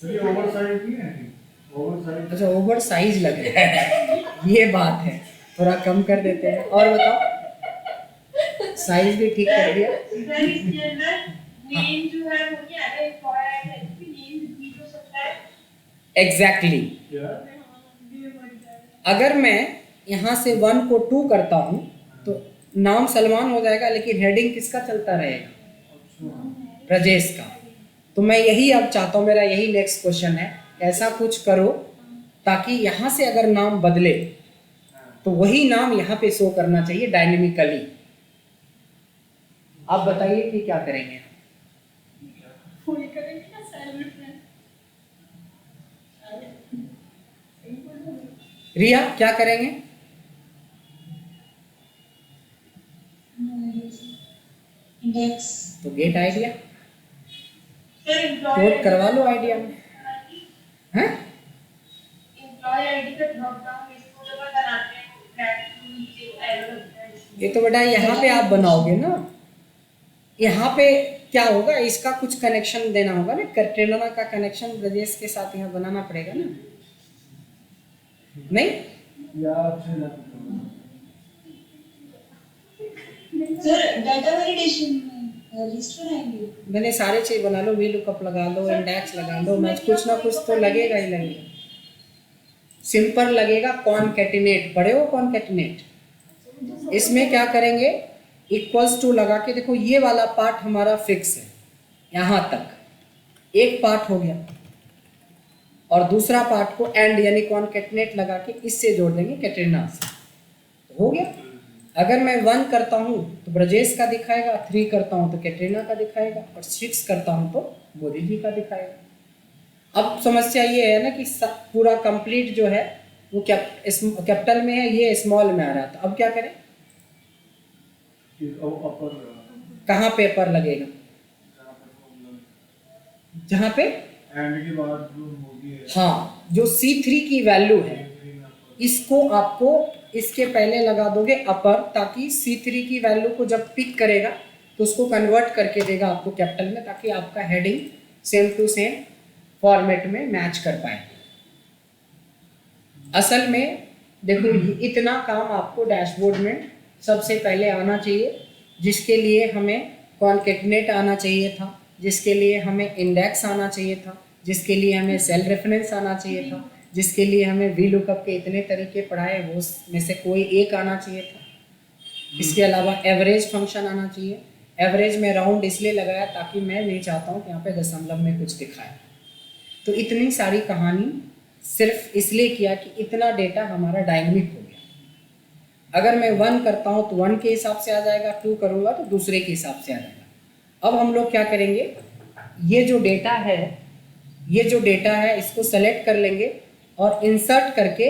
सर ये ओवरसाइज भी है, ओवरसाइज। अच्छा, ओवर साइज लग रहा है ये बात है, थोड़ा कम कर देते हैं। और बताओ, साइज भी ठीक कर दिया। सर इसके अंदर नेम जो है वो क्या है? फॉर है कि नेम रिपीट हो सकता है। एग्जैक्टली क्या अगर मैं यहाँ से 1 को 2 करता हूँ तो नाम सलमान हो जाएगा, लेकिन हेडिंग किसका चलता रहेगा? राजेश का। तो मैं यही अब चाहता हूँ, मेरा यही नेक्स्ट क्वेश्चन है, ऐसा कुछ करो ताकि यहाँ से अगर नाम बदले तो वही नाम यहाँ पे शो करना चाहिए डायनेमिकली। आप बताइए कि क्या करेंगे? रिया क्या करेंगे? इंडेक्स। तो गेट आइडिया सर कोड करवा लो आइडिया में, हैं? एम्प्लॉय आईडी का ड्रॉप डाउन इसको जब बनाते हैं फ्लैट टू नीचे एरो लगता है इसमें। ये तो बेटा यहाँ पे आप बनाओगे ना, यहाँ पे क्या होगा, इसका कुछ कनेक्शन देना होगा ना, कैटरीना का कनेक्शन ब्रजेश के साथ यहाँ बनाना पड़ेगा ना, नहीं? या अच्छे ना सर डाटा वैलिडेशन में लिस्ट बनाएंगे। मैंने सारे चीज बना लो, वी लुकअप लगा लो, इंडेक्स लगा लो, मैच कुछ ना कुछ तो लगेगा ही लगेगा। सिंपल लगेगा कॉनकैटिनेट, पढ़े हो कॉनकैटिनेट? इसमें क्या करेंगे इक्वल्स टू लगा के देखो ये वाला पार्ट हमारा फिक्स है, यहाँ तक एक पार्ट हो गया, और दूसरा पार्ट को एंड यानी कॉन्केटनेट लगा के इससे जोड़ देंगे कैटरीना से, तो हो गया। अगर मैं 1 करता हूँ तो ब्रजेश का दिखाएगा, 3 करता हूँ तो कैटरीना का दिखाएगा, और 6 करता हूँ तो मोदी जी का दिखाएगा। अब समस्या ये है ना कि पूरा कंप्लीट जो है वो कैपिटल में है, ये स्मॉल में आ रहा था। अब क्या करें, कहाँ पे पर लगेगा, जहाँ पे एंड के बाद जो मोदी है, हाँ, जो C3 की वैल्यू है इसको आपको इसके पहले लगा दोगे अपर, ताकि C3 की वैल्यू को जब पिक करेगा तो उसको कन्वर्ट करके देगा आपको कैपिटल में, ताकि आपका heading same to same format में मैच कर पाए। असल में देखो इतना काम आपको डैशबोर्ड में सबसे पहले आना चाहिए, जिसके लिए हमें कॉन्केटनेट आना चाहिए था, जिसके लिए हमें इंडेक्स आना चाहिए था, जिसके लिए हमें सेल रेफरेंस आना चाहिए था, जिसके लिए हमें वी लुकअप के इतने तरीके पढ़ाए वो में से कोई एक आना चाहिए था। इसके अलावा एवरेज फंक्शन आना चाहिए। एवरेज में राउंड इसलिए लगाया ताकि मैं नहीं चाहता हूँ कि यहाँ पे दशमलव में कुछ दिखाए। तो इतनी सारी कहानी सिर्फ इसलिए किया कि इतना डेटा हमारा डायनेमिक हो गया। अगर मैं 1 करता हूँ तो 1 के हिसाब से आ जाएगा, 2 करूँगा तो दूसरे के हिसाब से आ जाएगा। अब हम लोग क्या करेंगे, ये जो डेटा है इसको सेलेक्ट कर लेंगे और इंसर्ट करके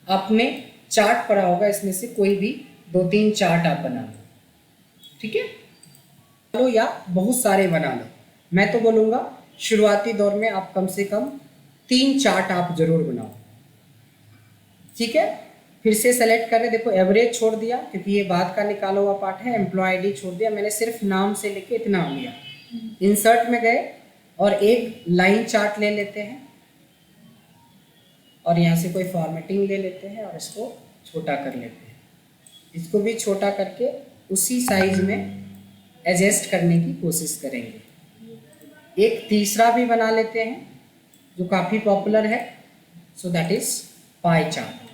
आपने चार्ट पढ़ा होगा, इसमें से कोई भी 2-3 चार्ट आप बना लो, ठीक है, लो या बहुत सारे बना लो। मैं तो बोलूँगा शुरुआती दौर में आप कम से कम 3 चार्ट आप जरूर बनाओ, ठीक है। फिर से सेलेक्ट करें, देखो एवरेज छोड़ दिया क्योंकि ये बाद का निकाला हुआ पार्ट है, एम्प्लॉय आईडी छोड़ दिया, मैंने सिर्फ नाम से लेके इतना लिया। इंसर्ट में गए और एक लाइन चार्ट ले लेते हैं और यहाँ से कोई फॉर्मेटिंग ले लेते हैं और इसको छोटा कर लेते हैं। इसको भी छोटा करके उसी साइज में एडजस्ट करने की कोशिश करेंगे। एक तीसरा भी बना लेते हैं जो काफ़ी पॉपुलर है, so that is pie chart.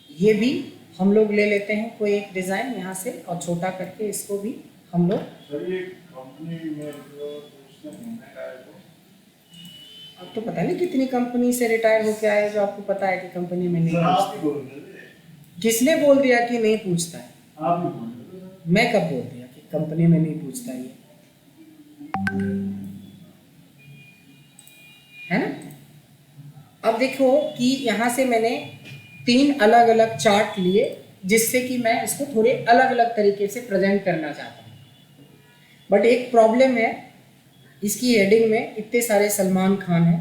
ये भी हम लोग ले लेते हैं कोई एक डिज़ाइन यहाँ से और छोटा करके इसको भी हम लोग। सर ये कंपनी में जो उसने घूमने का है, अब तो पता नहीं कितनी कंपनी से रिटायर होके आए जो आपको पता है कि कंपनी में नहीं सर आप पूछता। ही बोल रहे थे। किसने बोल दिया कि नहीं पूछता है? आप ही बोल रहे थे सर। मैं कब बोल दिया कि कंपनी में नहीं पूछता ये, है ना। अब देखो कि यहाँ से मैंने 3 अलग अलग चार्ट लिए जिससे कि मैं इसको थोड़े अलग अलग तरीके से प्रेजेंट करना चाहता हूँ। बट एक प्रॉब्लम है, इसकी हेडिंग में इतने सारे सलमान खान हैं,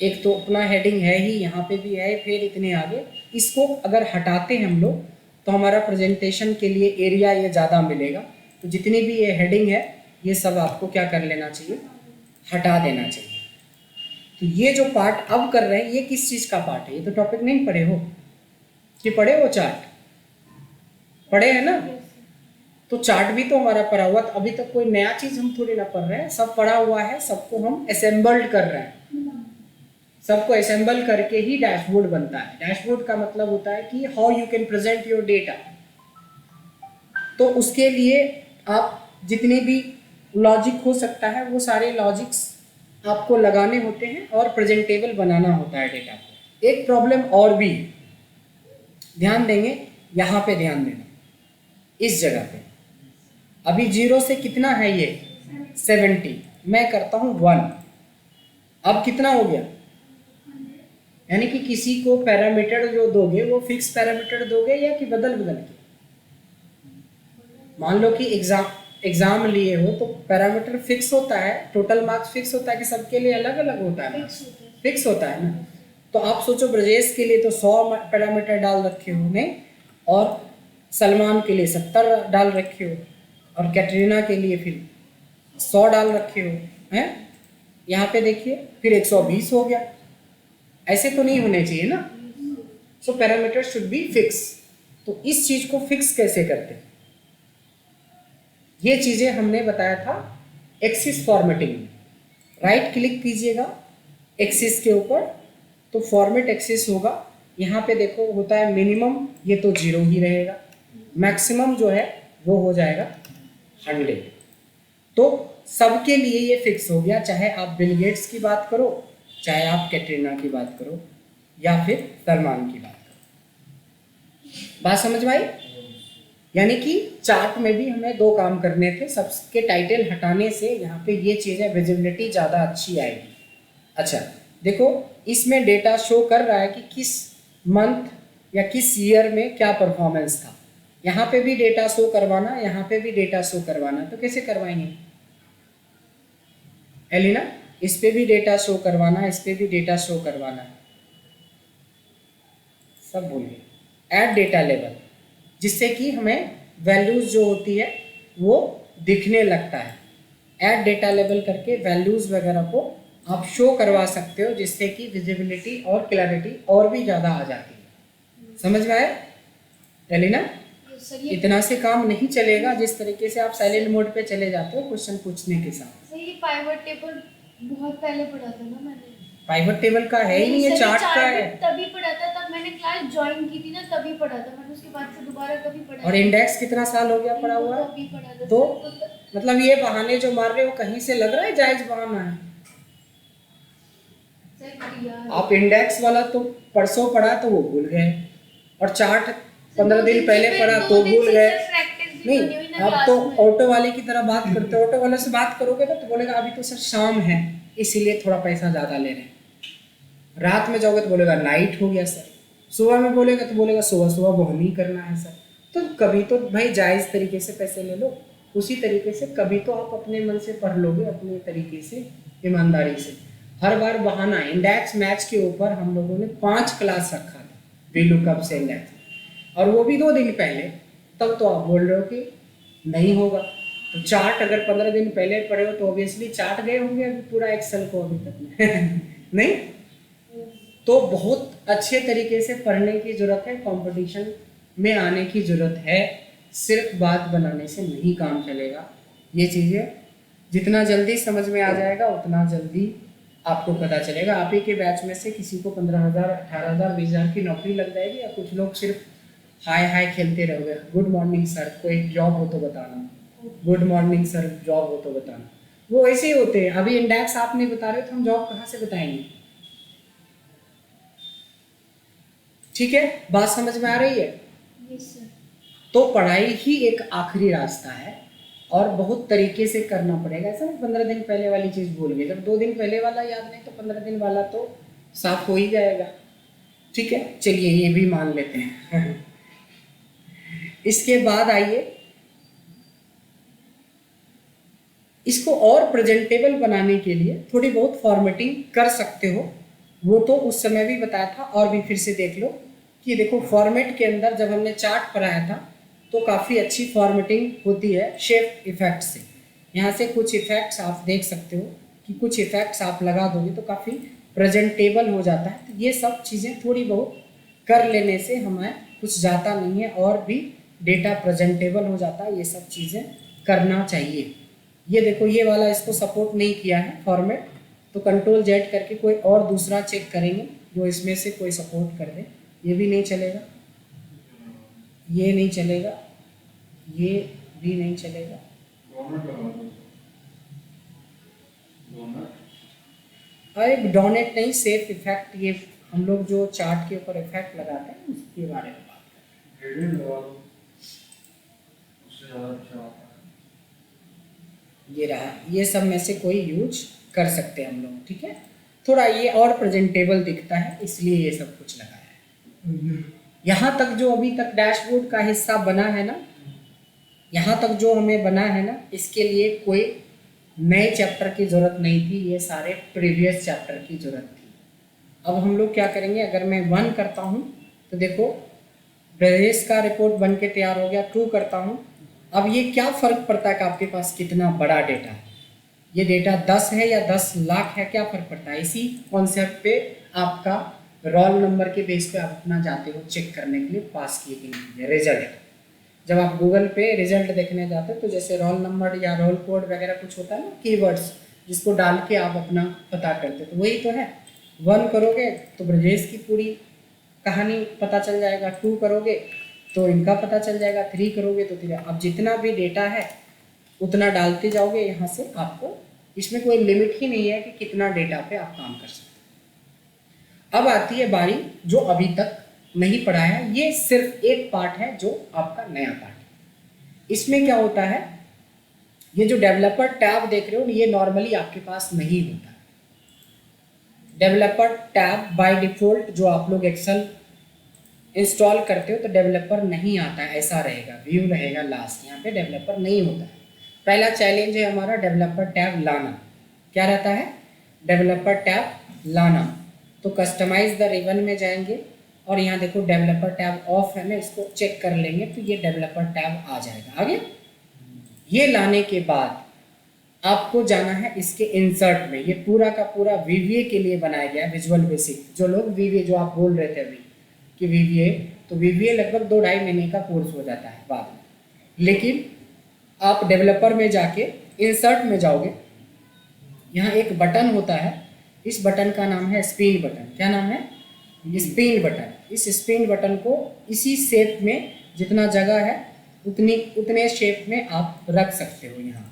एक तो अपना हेडिंग है ही, यहाँ पे भी है, फिर इतने आगे। इसको अगर हटाते हैं हम लोग तो हमारा प्रेजेंटेशन के लिए एरिया ये ज़्यादा मिलेगा। तो जितनी भी ये हेडिंग है ये सब आपको क्या कर लेना चाहिए, हटा देना चाहिए। तो ये जो पार्ट अब कर रहे हैं ये किस चीज़ का पार्ट है? ये तो टॉपिक नहीं पढ़े हो कि पढ़े हो? चार्ट पढ़े हैं ना। तो चार्ट भी तो हमारा पढ़ा हुआ, तो अभी तक कोई नया चीज़ हम थोड़ी ना पढ़ रहे हैं, सब पढ़ा हुआ है, सबको हम असेंबल्ड कर रहे हैं। सबको असेंबल करके ही डैशबोर्ड बनता है। डैशबोर्ड का मतलब होता है कि how you can present your data. तो उसके लिए आप जितने भी लॉजिक हो सकता है वो सारे लॉजिक्स आपको लगाने होते हैं और प्रेजेंटेबल बनाना होता है डेटा को। एक प्रॉब्लम और भी ध्यान देंगे, यहाँ पे ध्यान देना, इस जगह पे अभी 0 से कितना है ये 70, मैं करता हूँ 1, अब कितना हो गया? यानी कि किसी को पैरामीटर जो दोगे वो फिक्स पैरामीटर दोगे या कि बदल बदल के। मान लो कि एग्जाम लिए हो तो पैरामीटर फिक्स होता है, टोटल मार्क्स फिक्स होता है कि सबके लिए अलग अलग होता है? फिक्स होता है ना। तो आप सोचो ब्रजेश के लिए तो 100 पैरामीटर डाल रखे होंगे और सलमान के लिए 70 डाल रखे हो और कैटरीना के लिए फिर 100 डाल रखे हो हैं। यहाँ पे देखिए फिर 120 हो गया। ऐसे तो नहीं होने चाहिए ना। सो पैरामीटर शुड बी फिक्स। तो इस चीज को फिक्स कैसे करते हैं, ये चीजें हमने बताया था एक्सिस फॉर्मेटिंग में। राइट क्लिक कीजिएगा एक्सिस के ऊपर तो फॉर्मेट एक्सिस होगा। यहाँ पे देखो होता है मिनिमम, ये तो 0 ही रहेगा। मैक्सिमम जो है वो हो जाएगा 100। तो सबके लिए ये फिक्स हो गया, चाहे आप बिल गेट्स की बात करो, चाहे आप कैटरीना की बात करो, या फिर सलमान की बात करो। बात समझ में आई? यानी कि चार्ट में भी हमें 2 काम करने थे। सबके टाइटल हटाने से यहाँ पे ये चीज़ें विजिबिलिटी ज़्यादा अच्छी आएगी। अच्छा देखो, इसमें डेटा शो कर रहा है कि किस मंथ या किस ईयर में क्या परफॉर्मेंस था। यहाँ पे भी डेटा शो करवाना, यहाँ पे भी डेटा शो करवाना, तो कैसे करवाएंगे एलिना? इस पे भी डेटा शो करवाना, इस पे भी डेटा शो करवाना है, सब बोलिए। ऐड डेटा लेवल, जिससे कि हमें वैल्यूज़ जो होती है वो दिखने लगता है। ऐड डेटा लेवल करके वैल्यूज़ वगैरह को आप शो करवा सकते हो, जिससे कि विजिबिलिटी और क्लैरिटी और भी ज़्यादा आ जाती है। समझ में आया एलिना? सर ये इतना से काम नहीं चलेगा जिस तरीके से आप साइलेंट मोड पे चले जाते हो क्वेश्चन पूछने के साथ। सर ये पाइवट टेबल बहुत पहले पढ़ा था ना मैंने। पाइवट टेबल का है ही नहीं, ये सर, चार्ट का है। तभी पढ़ा था, तब मैंने क्लास ज्वाइन की थी ना, तभी पढ़ा था मैंने। उसके बाद से दोबारा कभी पढ़ा और इंडेक्स कितना साल हो गया पढ़ा हुआ? तभी पढ़ा था तो सर। मतलब ये बहाने जो मार रहे हो कहीं से लग रहा है जायज बहाना है? सर यार आप इंडेक्स वाला तो परसों पढ़ा तो वो भूल गए, और चार्ट 15 दिन पहले पढ़ा तो भूल गए। नहीं, आप तो ऑटो वाले की तरह बात करते हो। ऑटो वाले से बात करोगे तो बोलेगा अभी तो सर शाम है इसीलिए थोड़ा पैसा ज़्यादा ले रहे हैं। रात में जाओगे तो बोलेगा नाइट हो गया सर। सुबह में बोलेगा तो बोलेगा सुबह सुबह बोहनी करना है सर। तो कभी तो भाई जायज़ तरीके से पैसे ले लो, उसी तरीके से कभी तो आप अपने मन से पढ़ लोगे, अपने तरीके से, ईमानदारी से। हर बार बहाना। इंडेक्स मैच के ऊपर हम लोगों ने 5 क्लास रखा था, वीलुकअप से इंडेक्स, और वो भी 2 दिन पहले। तब तो आप बोल रहे हो कि नहीं होगा। तो चार्ट अगर 15 दिन पहले पढ़े हो तो ऑब्वियसली चार्ट गए होंगे अभी पूरा एक्सेल को अभी तक में नहीं। तो बहुत अच्छे तरीके से पढ़ने की ज़रूरत है, कंपटीशन में आने की ज़रूरत है। सिर्फ बात बनाने से नहीं काम चलेगा। ये चीज़ें जितना जल्दी समझ में आ जाएगा उतना जल्दी आपको पता चलेगा। आप ही के बैच में से किसी को 15,000, 18,000, 20,000 की नौकरी लग जाएगी, या कुछ लोग सिर्फ हाय हाय खेलते रहोगे। गुड मॉर्निंग सर, कोई जॉब हो तो बताना। गुड मॉर्निंग सर, जॉब हो तो बताना। वो ऐसे ही होते हैं। अभी इंडेक्स आप नहीं बता रहे हो तो हम जॉब कहाँ से बताएंगे? ठीक है, बात समझ में आ रही है? Yes sir. तो पढ़ाई ही एक आखिरी रास्ता है, और बहुत तरीके से करना पड़ेगा। ऐसा 15 दिन पहले वाली चीज़ भूल गए, जब 2 दिन पहले वाला याद नहीं तो 15 दिन वाला तो साफ हो ही जाएगा। ठीक है, चलिए ये भी मान लेते हैं। इसके बाद आइए, इसको और प्रेजेंटेबल बनाने के लिए थोड़ी बहुत फॉर्मेटिंग कर सकते हो। वो तो उस समय भी बताया था, और भी फिर से देख लो कि देखो फॉर्मेट के अंदर जब हमने चार्ट पढ़ाया था तो काफ़ी अच्छी फॉर्मेटिंग होती है शेप इफेक्ट से। यहाँ से कुछ इफेक्ट्स आप देख सकते हो कि कुछ इफेक्ट्स आप लगा दोगे तो काफ़ी प्रेजेंटेबल हो जाता है। तो ये सब चीज़ें थोड़ी बहुत कर लेने से हमें कुछ जाता नहीं है, और भी डेटा प्रेजेंटेबल हो जाता है। ये सब चीज़ें करना चाहिए। ये देखो ये वाला इसको सपोर्ट नहीं किया है फॉर्मेट, तो कंट्रोल जेड करके कोई और दूसरा चेक करेंगे जो इसमें से कोई सपोर्ट कर दे। ये भी नहीं चलेगा, ये नहीं चलेगा, ये भी नहीं चलेगा। अरे डोनेट नहीं, सेफ इफेक्ट। ये हम लोग जो चार्ट के ऊपर इफेक्ट लगाते हैं उसके बारे में बात करते हैं। ये रहा, ये सब में से कोई यूज कर सकते हैं हम लोग। ठीक है, थोड़ा ये और प्रेजेंटेबल दिखता है इसलिए ये सब कुछ लगाया है। यहाँ तक जो अभी तक डैशबोर्ड का हिस्सा बना है ना, यहाँ तक जो हमें बना है ना, इसके लिए कोई नए चैप्टर की ज़रूरत नहीं थी, ये सारे प्रीवियस चैप्टर की ज़रूरत थी। अब हम लोग क्या करेंगे, अगर मैं 1 करता हूँ तो देखो ब्रजेश का रिपोर्ट बन के तैयार हो गया। 2 करता हूँ, अब ये क्या फ़र्क पड़ता है कि आपके पास कितना बड़ा डेटा है। ये डेटा 10 है या 10 लाख है, क्या फ़र्क पड़ता है? इसी कॉन्सेप्ट पे आपका रोल नंबर के बेस पे आप अपना जाते हो चेक करने के लिए पास किए कि नहीं रिजल्ट। जब आप गूगल पे रिजल्ट देखने जाते हो तो जैसे रोल नंबर या रोल कोड वगैरह कुछ होता है ना, कीवर्ड्स जिसको डाल के आप अपना पता करते हो, तो वही तो है। 1 करोगे तो ब्रजेश की पूरी कहानी पता चल जाएगा, 2 करोगे तो इनका पता चल जाएगा। 3 करोगे तो 3। अब जितना भी डेटा है उतना डालते जाओगे यहाँ से, आपको इसमें कोई लिमिट ही नहीं है कि कितना डेटा पे आप काम कर सकते हैं। अब आती है बारी जो अभी तक नहीं पढ़ा है, ये सिर्फ एक पार्ट है जो आपका नया पार्ट है। इसमें क्या होता है, ये जो डेवलपर टैब देख रहे हो ये नॉर्मली आपके पास नहीं होता है। डेवलपर टैब बाय डिफॉल्ट जो आप लोग एक्सेल इंस्टॉल करते हो तो डेवलपर नहीं आता है, ऐसा रहेगा, व्यू रहेगा लास्ट, यहाँ पे डेवलपर नहीं होता है। पहला चैलेंज है हमारा डेवलपर टैब लाना। क्या रहता है, डेवलपर टैब लाना। तो कस्टमाइज द रिबन में जाएंगे और यहाँ देखो डेवलपर टैब ऑफ है ना, इसको चेक कर लेंगे तो ये डेवलपर टैब आ जाएगा। आगे ये लाने के बाद आपको जाना है इसके इंसर्ट में। ये पूरा का पूरा वीवीए के लिए बनाया गया है, विजुअल बेसिक। जो लोग वीवीए, जो आप बोल रहे थे अभी कि वीवीए, तो वीवीए लगभग 2-2.5 महीने का कोर्स हो जाता है बाद में। लेकिन आप डेवलपर में जाके इंसर्ट में जाओगे, यहाँ एक बटन होता है, इस बटन का नाम है स्पिन बटन। क्या नाम है, स्पिन बटन। इस स्पिन बटन को इसी शेप में जितना जगह है उतने शेप में आप रख सकते हो यहाँ।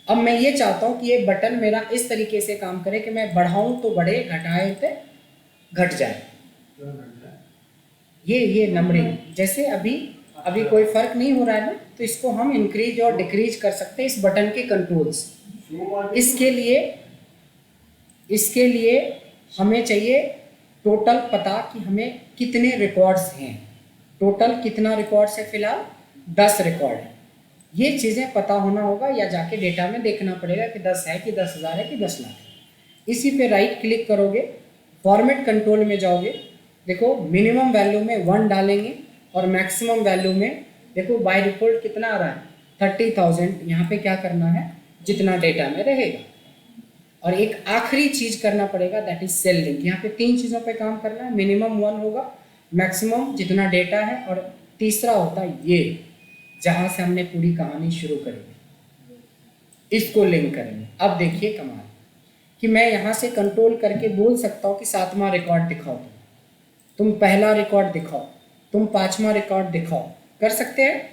अब मैं ये चाहता हूँ कि ये बटन मेरा इस तरीके से काम करे कि मैं बढ़ाऊँ तो बढ़े, घटाए तो घट जाए। ये नंबरिंग जैसे अभी कोई फर्क नहीं हो रहा है ना, तो इसको हम इंक्रीज और डिक्रीज कर सकते हैं इस बटन के कंट्रोल से। इसके लिए हमें चाहिए टोटल पता कि हमें कितने रिकॉर्ड्स हैं। टोटल कितना रिकॉर्ड्स है, फिलहाल 10 रिकॉर्ड है। ये चीज़ें पता होना होगा या जाके डेटा में देखना पड़ेगा कि 10 है कि 10,000 है कि 10 लाख है। इसी पे राइट क्लिक करोगे, फॉर्मेट कंट्रोल में जाओगे, देखो मिनिमम वैल्यू में 1 डालेंगे और मैक्सिमम वैल्यू में देखो बाय डिफॉल्ट कितना आ रहा है 30,000। यहाँ पे क्या करना है, जितना डेटा में रहेगा। और एक आखिरी चीज करना पड़ेगा, दैट इज सेल लिंक। यहाँ पे 3 चीज़ों पे काम करना है, मिनिमम 1 होगा, मैक्सिमम जितना डेटा है, और तीसरा होता है ये जहाँ से हमने पूरी कहानी शुरू करेंगे, इसको लिंक करेंगे। अब देखिए कमाल कि मैं यहाँ से कंट्रोल करके बोल सकता हूँ कि 7वां रिकॉर्ड दिखाओ, तुम पहला रिकॉर्ड दिखाओ, तुम 5वां रिकॉर्ड दिखाओ, कर सकते हैं।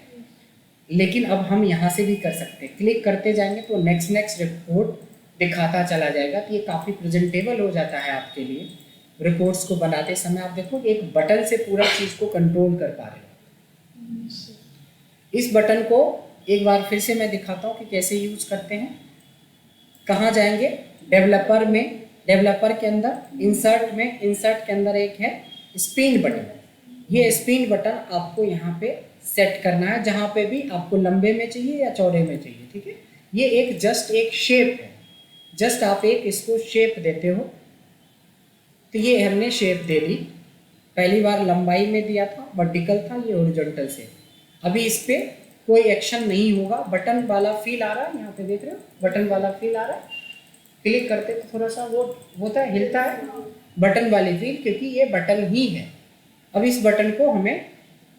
लेकिन अब हम यहाँ से भी कर सकते हैं, क्लिक करते जाएंगे तो नेक्स्ट रिपोर्ट दिखाता चला जाएगा। तो ये काफ़ी प्रेजेंटेबल हो जाता है आपके लिए। रिपोर्ट्स को बनाते समय आप देखो एक बटन से पूरा चीज़ को कंट्रोल कर पा रहे हो। इस बटन को एक बार फिर से मैं दिखाता हूँ कि कैसे यूज करते हैं। कहाँ जाएंगे, डेवलपर में, डेवलपर के अंदर इंसर्ट में, इंसर्ट के अंदर एक है स्पिन बटन। ये स्पिन बटन आपको यहाँ पे सेट करना है, जहाँ पे भी आपको लंबे में चाहिए या चौड़े में चाहिए, ठीक है। ये एक जस्ट एक शेप है, जस्ट आप एक इसको शेप देते हो। तो ये हमने शेप दे दी, पहली बार लंबाई में दिया था, वर्टिकल था, ये हॉरिजॉन्टल से। अभी इस पे कोई एक्शन नहीं होगा, बटन वाला फील आ रहा है, यहाँ पे देख रहे हो बटन वाला फील आ रहा है। क्लिक करते तो थोड़ा सा वो होता है, हिलता है बटन वाली फील, क्योंकि ये बटन ही है। अब इस बटन को हमें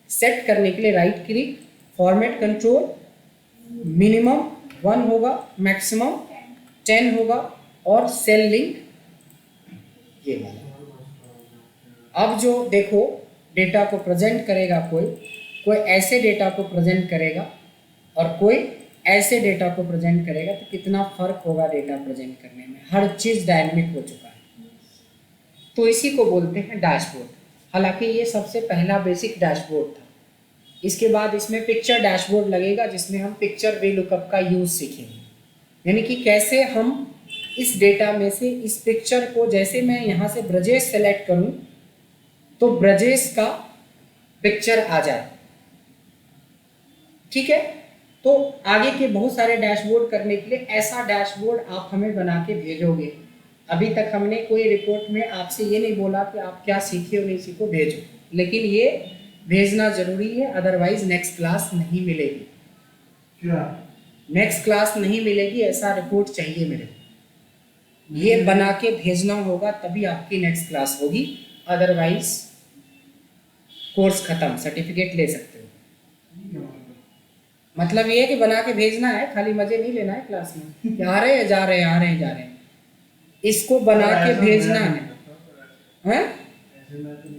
सेट करने के लिए right click, format control, minimum 1 होगा, मैक्सिमम 10 होगा, और सेल लिंक ये वाला। अब जो देखो डेटा को प्रेजेंट करेगा, कोई ऐसे डेटा को प्रेजेंट करेगा और कोई ऐसे डेटा को प्रेजेंट करेगा, तो कितना फर्क होगा डेटा प्रेजेंट करने में। हर चीज़ डायनेमिक हो चुका है। तो इसी को बोलते हैं डैशबोर्ड। हालांकि ये सबसे पहला बेसिक डैशबोर्ड था। इसके बाद इसमें पिक्चर डैशबोर्ड लगेगा, जिसमें हम पिक्चर वीलुकअप का यूज़ सीखेंगे। यानी कि कैसे हम इस डेटा में से इस पिक्चर को, जैसे मैं यहाँ से ब्रजेश सेलेक्ट करूँ तो ब्रजेश का पिक्चर आ जाए, ठीक है। तो आगे के बहुत सारे डैशबोर्ड करने के लिए ऐसा डैशबोर्ड आप हमें बना के भेजोगे। अभी तक हमने कोई रिपोर्ट में आपसे ये नहीं बोला कि आप क्या सीखे और नहीं सीखो, भेजो, लेकिन ये भेजना जरूरी है, अदरवाइज नेक्स्ट क्लास नहीं मिलेगी। क्या नेक्स्ट क्लास नहीं मिलेगी, ऐसा रिपोर्ट चाहिए मेरे को। ये बना के भेजना होगा तभी आपकी नेक्स्ट क्लास होगी, अदरवाइज कोर्स खत्म, सर्टिफिकेट ले सकते हो। मतलब ये है कि बना के भेजना है, खाली मजे नहीं लेना है क्लास में, आ रहे हैं जा रहे हैं, आ रहे हैं जा रहे हैं, इसको बना के भेजना है। हैं? ऐसे मैं तो